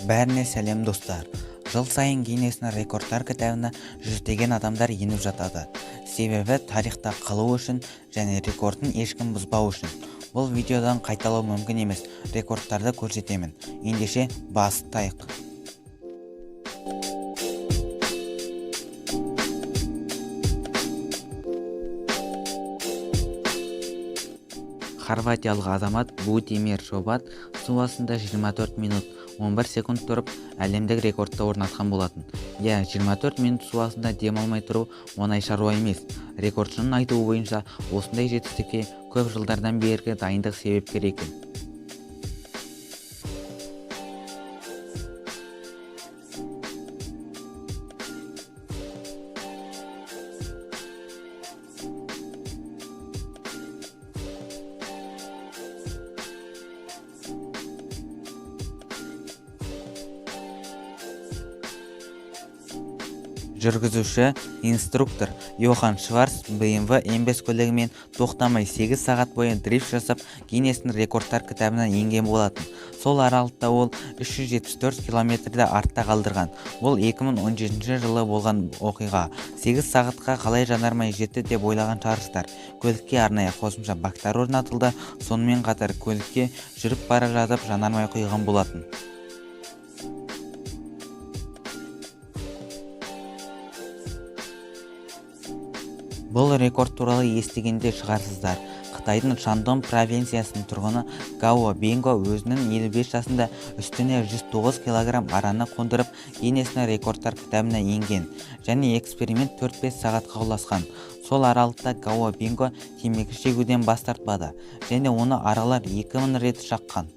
Бәріне сәлем достар. Жыл сайын Гиннестің рекордтар кітабына жүздеген адамдар еніп жатады. Себебі тарихта қалу үшін және рекордын ешкім бұзбау үшін. Бұл видеодан қайталау мүмкін емес, рекордтарды көрсетемін. Ендеше бастайық. Хорватиялық азамат Бутимир Шобат су астында 24 минут 11 секунд тұрып, әлемдік рекордты орнатқан болатын. 24 минут су астында демалмай тұру оңай шаруа емес. Рекордшының айтуы бойынша, осындай жетістікке көп жылдардан бергі дайындық себепкер екен. Жүргізуші, инструктор Йохан Шварц BMW M5 көлігімен тоқтамай 8 сағат бойы дрифт жасап, Гиннестің рекордтар кітабына енген болатын. Сол аралықта ол 374 километрді артта қалдырған. Бұл 2017 жылы болған оқиға. 8 сағатқа қалай жанармай жетті деп ойлаған шығарсыздар. Көлікке арнайы қосымша бактар орнатылды, сонымен қатар көлікке жүріп бара жатып жанармай құйған болатын. Бұл рекорд туралы естігенде шығарсыздар. Қытайдың Шандон провинциясының тұрғыны Гао Бинго өзінің 55 жасында үстіне 109 килограмм араны қондырып, Гиннестің рекордтар кітабына енген. Және эксперимент 4-5 сағатқа ұласқан. Сол аралықта Гао Бинго темекі шегуден бас тартпады. Және оны аралар 2000 рет шаққан.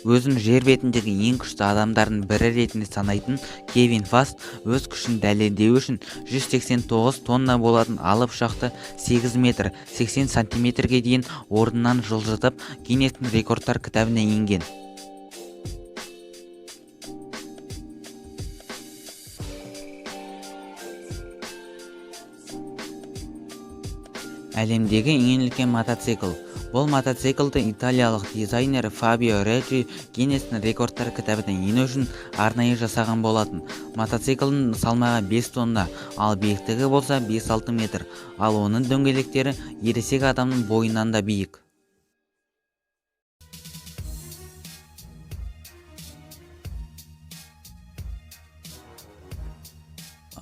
Өзін жер бетіндегі ең күшті адамдардың бірі ретінде санайтын Кевин Фаст өз күшін дәлелдеу үшін 189 тонна болатын алып ұшақты 8 метр 80 сантиметрге дейін орнынан жылжытып, Гиннестің рекордтар кітабына енген. Әлемдегі ең үлкен мотоцикл. Бұл мотоциклді италиялық дизайнер Фабио Реджи Гиннестің рекордтар кітабына ену үшін арнайы жасаған болатын. Мотоциклдің салмағы 5 тонна, ал биіктігі болса 5-6 метр, ал оның дөңгелектері ересек адамның бойынан да биік.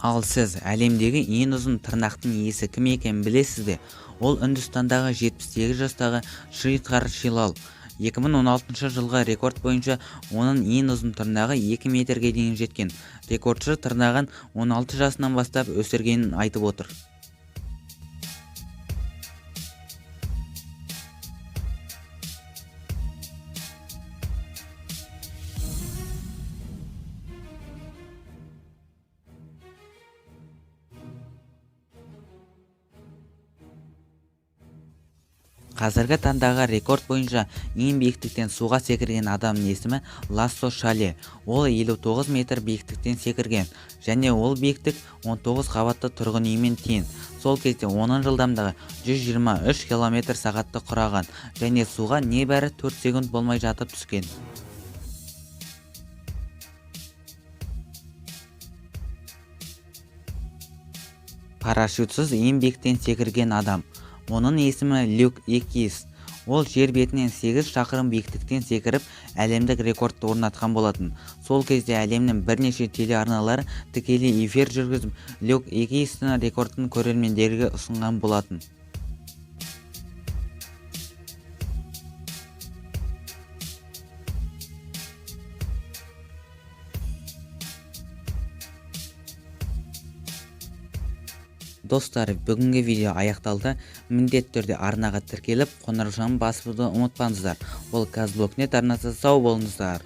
Ал сіз әлемдегі ең ұзын тырнақтың иесі кім екенін білесіз бе? Ол Үндістандағы 78 жастағы Шридхар Шилал. 2016 жылғы рекорд бойынша оның ең ұзын тырнағы 2 метрге дейін жеткен. Рекордшы тырнағын 16 жасынан бастап өсіргенін айтып отыр. Қазіргі таңдағы рекорд бойынша ең биіктіктен суға секірген адамның есімі Лассо Шале. Ол 59 метр биіктіктен секірген, және ол биіктік 19 қабатты тұрғын үймен тең. Сол кезде оның жылдамдығы 123 км сағатты құраған, және суға небәрі 4 секунд болмай жатып түскен. Парашютсыз ең биіктен секірген адам. Оның есімі Люк Экис. Ол жер бетінен 8 шақырым биіктіктен секіріп, әлемдік рекордты орнатқан болатын. Сол кезде әлемнің бірнеше телеарналары тікелей эфир жүргізіп, Люк Экистің рекордын көрермендерге ұсынған болатын. Достар, бүгінгі видео аяқталды. Міндетті түрде арнаға тіркеліп, қоңыраушаны басуды ұмытпаңыздар. Ол Казблокнет арнасы. Сау болыңыздар.